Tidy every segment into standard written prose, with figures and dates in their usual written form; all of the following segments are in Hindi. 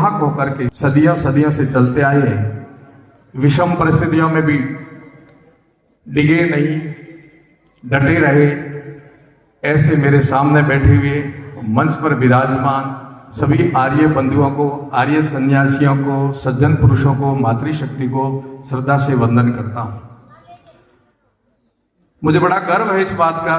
निर्वाहक होकर के सदियों सदियों से चलते आए हैं। विषम परिस्थितियों में भी डिगे नहीं, डटे रहे। ऐसे मेरे सामने बैठे हुए मंच पर विराजमान सभी आर्य बंधुओं को, आर्य सन्यासियों को, सज्जन पुरुषों को, मातृशक्ति को श्रद्धा से वंदन करता हूं। मुझे बड़ा गर्व है इस बात का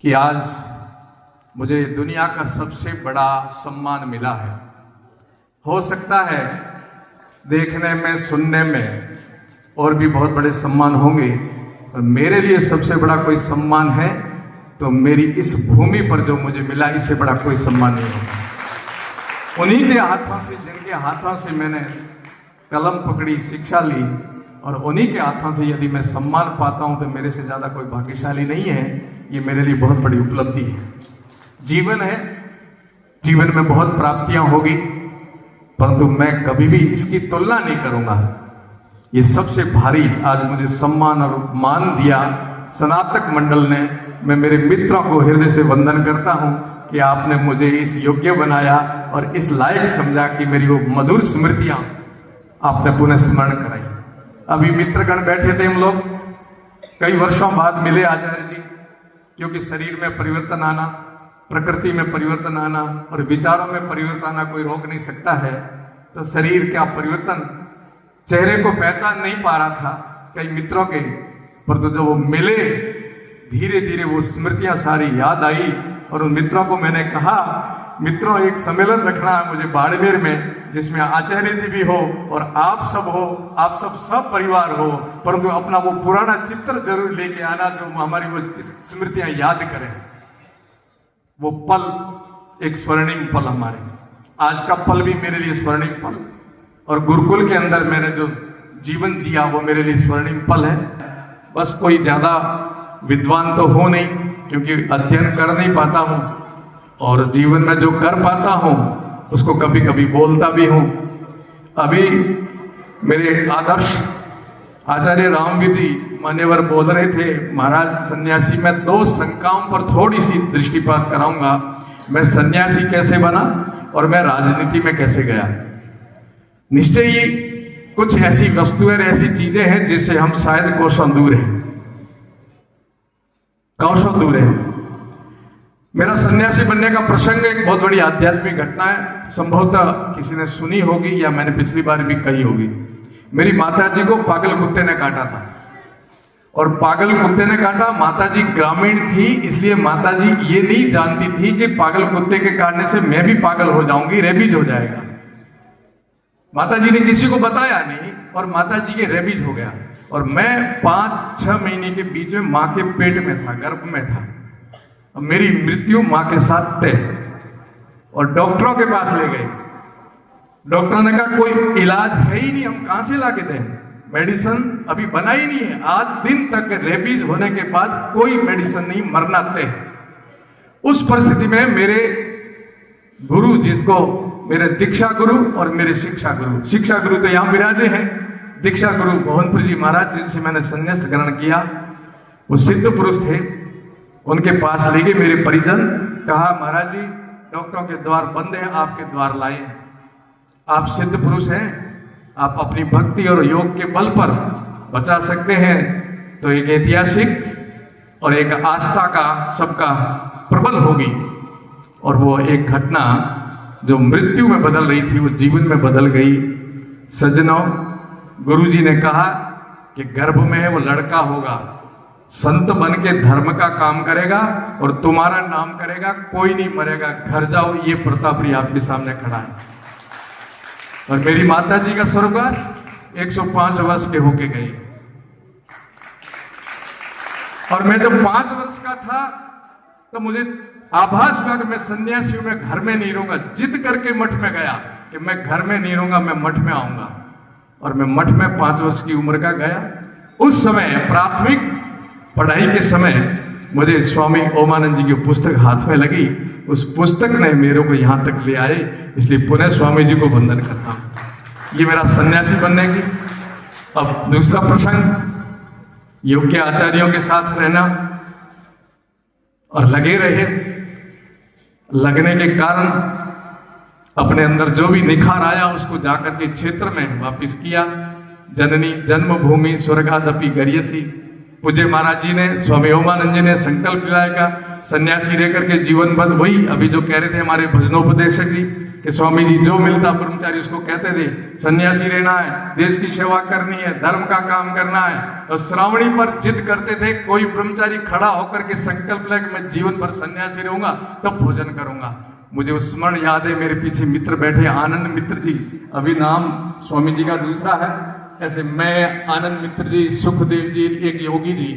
कि आज मुझे दुनिया का सबसे बड़ा सम्मान मिला है। हो सकता है देखने में, सुनने में और भी बहुत बड़े सम्मान होंगे, और मेरे लिए सबसे बड़ा कोई सम्मान है तो मेरी इस भूमि पर जो मुझे मिला, इससे बड़ा कोई सम्मान नहीं होगा। उन्हीं के हाथों से, जिनके हाथों से मैंने कलम पकड़ी, शिक्षा ली, और उन्हीं के हाथों से यदि मैं सम्मान पाता हूं तो मेरे से ज्यादा कोई भाग्यशाली नहीं है। ये मेरे लिए बहुत बड़ी उपलब्धि है। जीवन है, जीवन में बहुत प्राप्तियां होगी, परंतु मैं कभी भी इसकी तुलना नहीं करूंगा। ये सबसे भारी आज मुझे सम्मान और मान दिया स्नातक मंडल ने। मैं मेरे मित्रों को हृदय से वंदन करता हूं कि आपने मुझे इस योग्य बनाया और इस लायक समझा कि मेरी वो मधुर स्मृतियां आपने पुनः स्मरण कराई। अभी मित्रगण बैठे थे, हम लोग कई वर्षों बाद मिले आचार्य जी, क्योंकि शरीर में परिवर्तन आना, प्रकृति में परिवर्तन आना और विचारों में परिवर्तन आना कोई रोक नहीं सकता है। तो शरीर का परिवर्तन, चेहरे को पहचान नहीं पा रहा था कई मित्रों के, पर तो जब वो मिले धीरे धीरे वो स्मृतियां सारी याद आई। और उन मित्रों को मैंने कहा, मित्रों एक सम्मेलन रखना है मुझे बाड़मेर में, जिसमें आचार्य जी भी हो और आप सब हो, आप सब परिवार हो, परंतु अपना वो पुराना चित्र जरूर लेके आना जो हमारी वो स्मृतियां याद करें। वो पल एक स्वर्णिम पल, हमारे आज का पल भी मेरे लिए स्वर्णिम पल, और गुरुकुल के अंदर मैंने जो जीवन जिया वो मेरे लिए स्वर्णिम पल है। बस कोई ज्यादा विद्वान तो हो नहीं, क्योंकि अध्ययन कर नहीं पाता हूं, और जीवन में जो कर पाता हूं उसको कभी कभी बोलता भी हूं। अभी मेरे आदर्श आचार्य रामविधि मान्यवर बोल रहे थे, महाराज सन्यासी में 2 शंकाओं पर थोड़ी सी दृष्टिपात कराऊंगा। मैं सन्यासी कैसे बना और मैं राजनीति में कैसे गया। निश्चय ही कुछ ऐसी वस्तुएं, ऐसी चीजें हैं जिससे हम शायद कोसों दूर हैं, कोसों दूर हैं। मेरा सन्यासी बनने का प्रसंग एक बहुत बड़ी आध्यात्मिक घटना है, संभवतः किसी ने सुनी होगी या मैंने पिछली बार भी कही होगी। मेरी माताजी को पागल कुत्ते ने काटा था, और पागल कुत्ते ने काटा। माताजी ग्रामीण थी, इसलिए माताजी ये नहीं जानती थी कि पागल कुत्ते के काटने से मैं भी पागल हो जाऊंगी, रेबीज हो जाएगा। माताजी ने किसी को बताया नहीं, और माताजी के रेबीज हो गया। और मैं 5-6 महीने के बीच में माँ के पेट में था, गर्भ में था। अब मेरी मृत्यु माँ के साथ तय। और डॉक्टरों के पास ले गए, डॉक्टरों ने कहा कोई इलाज है ही नहीं, हम कहां से ला के दें, मेडिसिन अभी बना ही नहीं है। आज दिन तक रेबीज होने के बाद कोई मेडिसिन नहीं, मरना तय। उस परिस्थिति में मेरे गुरु, जिसको मेरे दीक्षा गुरु और मेरे शिक्षा गुरु तो यहां विराजे हैं, दीक्षा गुरु मोहनपुर जी महाराज, जिनसे मैंने संन्यास ग्रहण किया, वो सिद्ध पुरुष थे। उनके पास ले गए मेरे परिजन, कहा महाराज जी डॉक्टरों के द्वार बंद हैं, आपके द्वार लाए हैं। आप सिद्ध पुरुष हैं, आप अपनी भक्ति और योग के बल पर बचा सकते हैं। तो एक ऐतिहासिक और एक आस्था का सबका प्रबल होगी, और वो एक घटना जो मृत्यु में बदल रही थी वो जीवन में बदल गई। सज्जनों, गुरुजी ने कहा कि गर्भ में है वो लड़का होगा, संत बन के धर्म का काम करेगा और तुम्हारा नाम करेगा, कोई नहीं मरेगा, घर जाओ। ये प्रतापरी आपके सामने खड़ा है। और मेरी माता जी का स्वर्गवास 105 वर्ष के होके गए। और मैं जब 5 वर्ष का था तो मुझे आभास हुआ कि मैं सन्यासी हूं, मैं घर में नहीं रहूंगा। जिद करके मठ में गया कि मैं घर में नहीं रहूंगा, मैं मठ में आऊंगा। और मैं मठ में 5 वर्ष की उम्र का गया। उस समय प्राथमिक पढ़ाई के समय मुझे स्वामी ओमानंद जी की पुस्तक हाथ में लगी। उस पुस्तक ने मेरे को यहां तक ले आए, इसलिए पुनः स्वामी जी को वंदन करता हूं। ये मेरा सन्यासी बनने की। अब दूसरा प्रसंग, योग्य आचार्यों के साथ रहना और लगे रहे। लगने के कारण अपने अंदर जो भी निखार आया उसको जाकर के क्षेत्र में वापिस किया। जननी जन्मभूमि स्वर्गादपि गरियसी। पूज्य महाराज जी ने, स्वामी ओमानंद जी ने संकल्प दिलाएगा सन्यासी रहकर के जीवन भर, वही अभी जो कह रहे थे हमारे भजनोपदेशक जी कि स्वामी जी जो मिलता ब्रह्मचारी उसको कहते थे सन्यासी रहना है, देश की सेवा करनी है, धर्म का काम करना है। और श्रावणी पर जिद करते थे, कोई ब्रह्मचारी खड़ा होकर के संकल्प ले कि मैं जीवन भर सन्यासी रहूंगा तब भोजन करूंगा। मुझे वो स्मरण याद है, मेरे पीछे मित्र बैठे आनंद मित्र जी, अभी नाम स्वामी जी का दूसरा है, ऐसे मैं, आनंद मित्र जी, सुखदेव जी, एक योगी जी,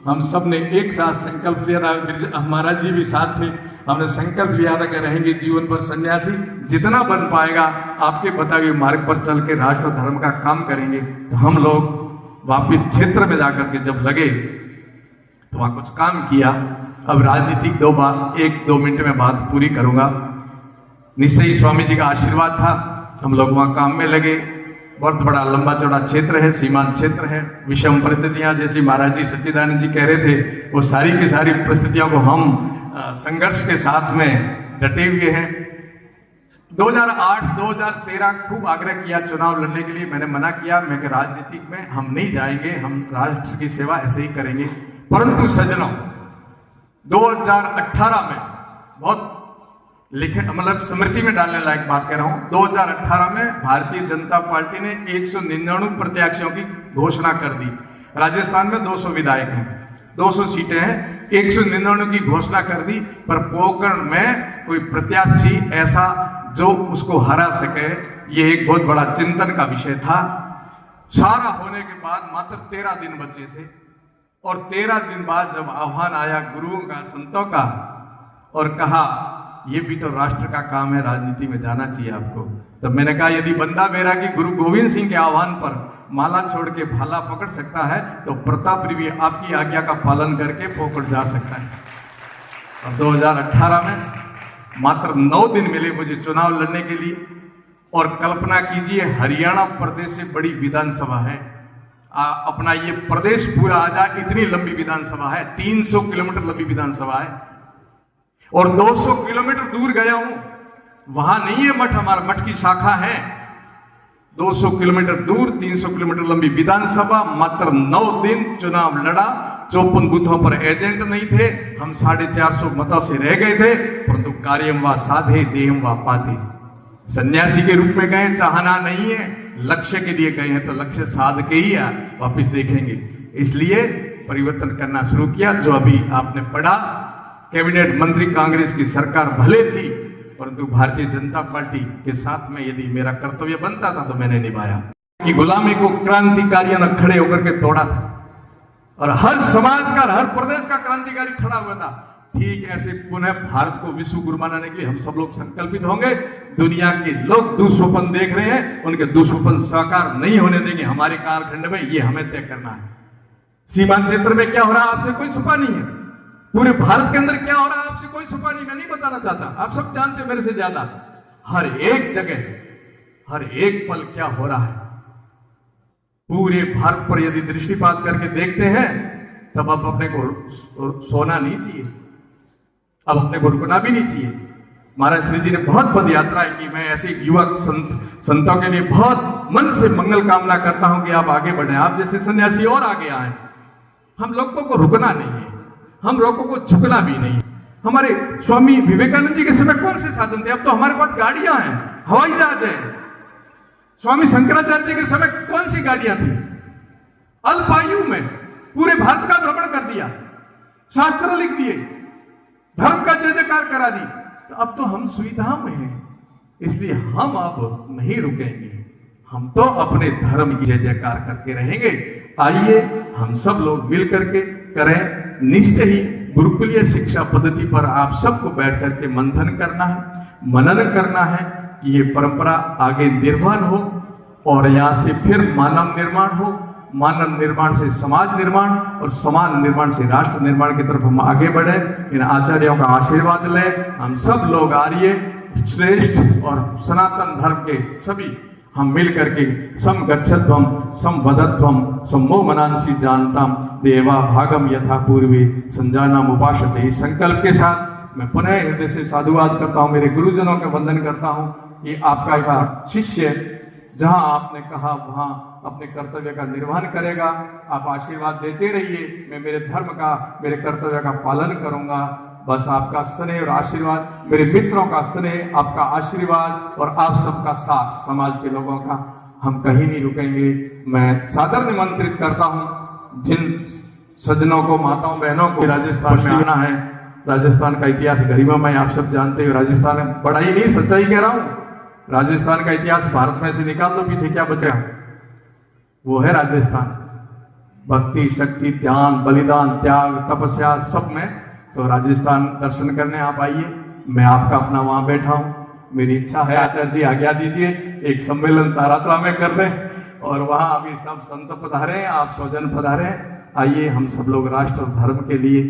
हम सब ने एक साथ संकल्प लिया था। महाराज जी भी साथ थे। हमने संकल्प लिया था कि रहेंगे जीवन भर सन्यासी, जितना बन पाएगा आपके बताए मार्ग पर चल के राष्ट्र धर्म का काम करेंगे। तो हम लोग वापिस क्षेत्र में जाकर के जब लगे तो वहां कुछ काम किया। अब राजनीतिक 1-2 मिनट में बात पूरी करूंगा। निश्चय ही स्वामी जी का आशीर्वाद था, हम लोग वहां काम में लगे। बहुत बड़ा लंबा चौड़ा क्षेत्र है, सीमांत क्षेत्र है, विषम परिस्थितियां, जैसी महाराज जी सच्चिदानंद जी कह रहे थे, वो सारी की सारी परिस्थितियों को हम संघर्ष के साथ में डटे हुए हैं। 2008-2013 खूब आग्रह किया चुनाव लड़ने के लिए, मैंने मना किया, मैं कि राजनीतिक में हम नहीं जाएंगे, हम राष्ट्र की सेवा ऐसे ही करेंगे। परंतु सज्जनों, 2018 में बहुत लिखे, मतलब स्मृति में डालने लायक बात कह रहा हूं, 2018 में भारतीय जनता पार्टी ने 199 प्रत्याशियों की घोषणा कर दी। राजस्थान में 200 विधायक हैं, 200 सीटें हैं, 199 की घोषणा कर दी, पर पोकरण में कोई प्रत्याशी ऐसा जो उसको हरा सके, ये एक बहुत बड़ा चिंतन का विषय था। सारा होने के बाद मात्र 13 दिन बचे थे, और 13 दिन बाद जब आह्वान आया गुरुओं का, संतों का, और कहा ये भी तो राष्ट्र का काम है, राजनीति में जाना चाहिए आपको, तो मैंने कहा यदि बंदा मेरा कि गुरु गोविंद सिंह के आह्वान पर माला छोड़ के भाला पकड़ सकता है, तो प्रताप भी आपकी आज्ञा का पालन करके पोकड़ जा सकता है। और 2018 में मात्र 9 दिन मिले मुझे चुनाव लड़ने के लिए, और कल्पना कीजिए हरियाणा प्रदेश से बड़ी विधानसभा है, अपना ये प्रदेश पूरा आ जाए इतनी लंबी विधानसभा है, 300 किलोमीटर लंबी विधानसभा है, और 200 किलोमीटर दूर गया हूं, वहां नहीं है मठ, हमारा मठ की शाखा है, 200 किलोमीटर दूर 300 किलोमीटर लंबी विधानसभा, मात्र 9 दिन चुनाव लड़ा, 54 बूथों पर एजेंट नहीं थे, हम 450 मतों से रह गए थे, परंतु कार्यम व साधे देहम व पाते। सन्यासी के रूप में गए, चाहना नहीं है, लक्ष्य के लिए गए हैं, तो लक्ष्य साध के ही वापिस देखेंगे। इसलिए परिवर्तन करना शुरू किया। जो अभी आपने पढ़ा, कैबिनेट मंत्री कांग्रेस की सरकार भले थी, परंतु भारतीय जनता पार्टी के साथ में यदि मेरा कर्तव्य बनता था तो मैंने निभाया। कि गुलामी को क्रांतिकारियों ने खड़े होकर के तोड़ा था, और हर समाज का, हर प्रदेश का क्रांतिकारी खड़ा हुआ था। ठीक ऐसे पुनः भारत को विश्व गुरु बनाने के लिए हम सब लोग संकल्पित होंगे। दुनिया के लोग दुष्वपन देख रहे हैं, उनके दुष्वपन साकार नहीं होने देंगे हमारे कालखंड में, ये हमें तय करना है। सीमांत क्षेत्र में क्या हो रहा है आपसे कोई छुपा नहीं है, पूरे भारत के अंदर क्या हो रहा है आपसे कोई छुपा नहीं, मैं नहीं बताना चाहता, आप सब जानते हैं मेरे से ज्यादा। हर एक जगह, हर एक पल क्या हो रहा है, पूरे भारत पर यदि दृष्टिपात करके देखते हैं, तब अब अपने को सोना नहीं चाहिए, अब अपने को रुकना भी नहीं चाहिए। महाराज श्री जी ने बहुत पद यात्राएं की, मैं ऐसे युवा संतों के लिए बहुत मन से मंगल कामना करता हूं कि आप आगे बढ़े, आप जैसे सन्यासी और आगे आए। हम लोगों को रुकना नहीं है, हम लोगों को झुकना भी नहीं। हमारे स्वामी विवेकानंद जी के समय कौन से साधन थे, अब तो हमारे पास गाड़ियां हैं, हवाई जहाज है। स्वामी शंकराचार्य जी के समय कौन सी गाड़ियां थी, अल्पायु में पूरे भारत का भ्रमण कर दिया, शास्त्र लिख दिए, धर्म का जय जयकार करा दी। तो अब तो हम सुविधाओं में हैं, इसलिए हम अब नहीं रुकेंगे, हम तो अपने धर्म की जय जयकार करके रहेंगे। आइए हम सब लोग मिल करके करें। निश्चय ही गुरुकुलीय शिक्षा पद्धति पर आप सबको बैठ करके मंथन करना है, मनन करना है कि ये परंपरा आगे निर्माण हो, और यहाँ से फिर मानव निर्माण हो, मानव निर्माण से समाज निर्माण, और समाज निर्माण से राष्ट्र निर्माण की तरफ हम आगे बढ़े। इन आचार्यों का आशीर्वाद लें। हम सब लोग आर्य श्रेष्ठ और सनातन धर्म के सभी हम मिल करके सम गच्छध्वम सम वदध्वम सम्मो मनांसी जानताम देवा भागम यथा पूर्वे संजानाम उपासते। इस संकल्प के साथ मैं पुनः हृदय से साधुवाद करता हूँ, मेरे गुरुजनों का वंदन करता हूँ कि आपका सा शिष्य जहां आपने कहा वहां अपने कर्तव्य का निर्वहन करेगा। आप आशीर्वाद देते रहिए, मैं मेरे धर्म का, मेरे कर्तव्य का पालन करूंगा। बस आपका स्नेह और आशीर्वाद, मेरे मित्रों का स्नेह, आपका आशीर्वाद और आप सबका साथ, समाज के लोगों का, हम कहीं नहीं रुकेंगे। मैं सादर निमंत्रित करता हूं जिन सज्जनों को, माताओं बहनों को राजस्थान में आना है। राजस्थान का इतिहास गरिमामय, आप सब जानते हो। राजस्थान में बड़ा ही नहीं, सच्चाई कह रहा हूं। राजस्थान का इतिहास भारत में से निकाल दो, पीछे क्या बचा, वो है राजस्थान। भक्ति, शक्ति, ध्यान, बलिदान, त्याग, तपस्या सब में। तो राजस्थान दर्शन करने आप आइए, मैं आपका अपना वहां बैठा हूं। मेरी इच्छा है आचार्य जी आज्ञा दीजिए, एक सम्मेलन तारातला में कर रहे हैं और वहां अभी सब संत पधारे, आप स्वजन पधारे। आइए हम सब लोग राष्ट्र और धर्म के लिए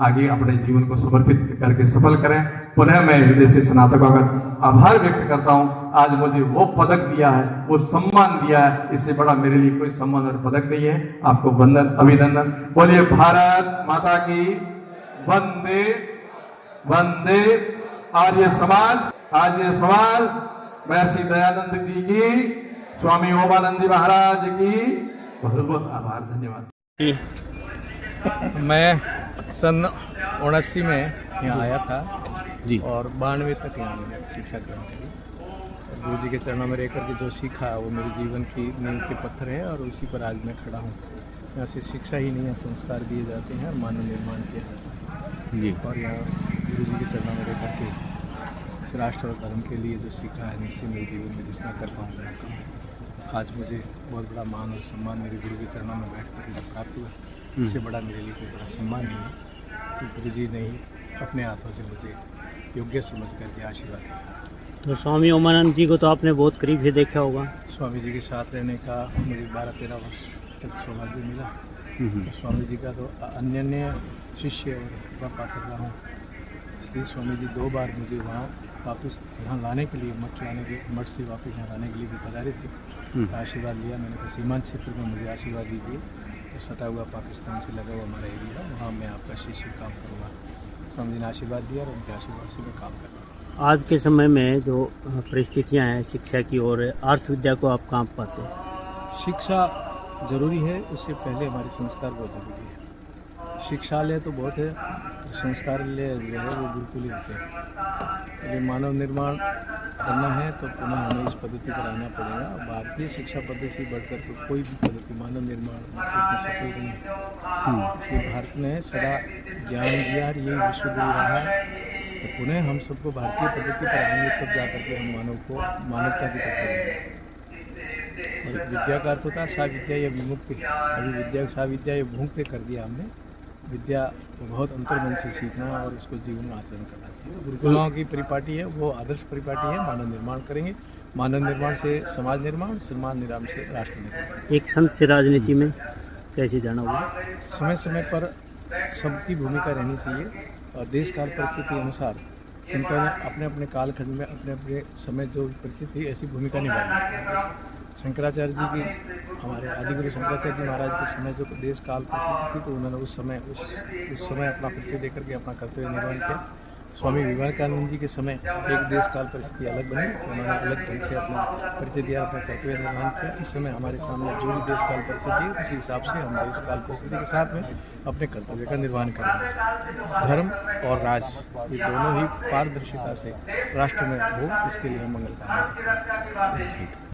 आगे अपने जीवन को समर्पित करके सफल करें। पुनः मैं हृदय से स्नातकों का आभार व्यक्त करता हूं। आज मुझे वो पदक दिया है, वो सम्मान दिया है, इससे बड़ा मेरे लिए कोई सम्मान और पदक नहीं है। आपको वंदन, अभिनंदन। बोलिए भारत माता की वंदे वंदे। आर्य समाज महर्षि दयानंद जी की, स्वामी ओमानंद जी महाराज की बहुत बहुत आभार, धन्यवाद। मैं सन 79 में यहाँ आया था जी। और 92 तक यहाँ मैंने शिक्षा ग्रहण करी। गुरु जी के चरणों में रहकर के जो सीखा वो मेरे जीवन की नींव के पत्थर है और उसी पर आज मैं खड़ा हूँ। यहाँ से शिक्षा ही नहीं है, संस्कार दिए जाते हैं और मानव निर्माण किया जाता है जी। और यहाँ गुरु जी के चरणों में रहकर के राष्ट्र और धर्म के लिए जो सीखा है निश्चय मेरे जीवन में जितना कर पाऊँगा। आज मुझे बहुत बड़ा मान और सम्मान मेरे गुरु के चरणों में बैठ कर के प्राप्त हुआ। इससे बड़ा मेरे लिए कोई बड़ा सम्मान नहीं है कि गुरु जी ने ही अपने हाथों से मुझे योग्य समझ करके आशीर्वाद दिया। तो स्वामी ओमानंद जी को तो आपने बहुत करीब से देखा होगा। स्वामी जी के साथ रहने का मुझे 12-13 वर्ष तक सौभाग्य मिला। तो स्वामी जी का तो अन्य शिष्य और कृपा पात्र रहा हूँ। इसलिए स्वामी जी 2 बार मुझे वहाँ वापस यहाँ लाने के लिए, मठ से वापस यहाँ लाने के लिए भी पधारे थे। आशीर्वाद लिया मैंने कहा सीमांत क्षेत्र में मुझे आशीर्वाद दीजिए। तो सटा हुआ पाकिस्तान से लगा हुआ हमारा एरिया, वहाँ मैं आपका शिष्य काम करूँगा। स्वामी जी ने आशीर्वाद दिया और उनके आशीर्वाद से मैं काम कर रहा हूँ। आज के समय में जो परिस्थितियां हैं शिक्षा की और आर्ट्स विद्या को आप कहाँ पाते हैं? शिक्षा जरूरी है, उससे पहले हमारे संस्कार बहुत जरूरी है। शिक्षालय तो बहुत है, संस्कारलय जो है वो बिल्कुल ही होते हैं। यदि मानव निर्माण करना है तो पुनः हमें इस पद्धति पर आना पड़ेगा। भारतीय शिक्षा पद्धति से बढ़कर तो कोई भी पद्धति मानव निर्माण इतनी सफल नहीं है। इसलिए भारत ने सदा ज्ञान दिया और यही विश्व गुरु रहा है। तो पुनः हम सबको भारतीय पद्धति पर आएंगे तब जाकर के हम मानवता की तरफ बढ़ेंगे। और विद्या का अर्थ होता है सा विद्या या विमुक्ति। अभी विद्या सा विद्या या भुंक्ति कर दिया हमने। विद्या को बहुत अंतर्मन से सीखना और उसको जीवन में आचरण करना चाहिए। गुरुकुलों की परिपाटी है, वो आदर्श परिपाटी है। मानव निर्माण करेंगे, मानव निर्माण से समाज निर्माण, समाज निर्माण से राष्ट्र निर्माण। एक संत से राजनीति में कैसे जाना होगा? समय समय पर सबकी भूमिका रहनी चाहिए और देश काल परिस्थिति अनुसार संतों ने अपने अपने कालखंड में अपने अपने समय जो परिस्थिति ऐसी भूमिका निभाई। शंकराचार्य जी की, हमारे आदिगुरु शंकराचार्य जी महाराज के समय जो देश काल परिस्थिति थी तो उन्होंने उस समय अपना परिचय देकर के अपना कर्तव्य निर्वहन किया। स्वामी विवेकानंद जी के समय एक देश काल परिस्थिति अलग बनी तो उन्होंने अलग ढंग से अपना परिचय दिया, अपना कर्तव्य निर्वहन किया। इस समय हमारे सामने जो भी देश काल परिस्थिति है उसी हिसाब से हम देश काल परिस्थिति के साथ में अपने कर्तव्य का निर्वहन करेंगे। धर्म और राज ये दोनों ही पारदर्शिता से राष्ट्र में हो, इसके लिए हम मंगल कामना करते हैं।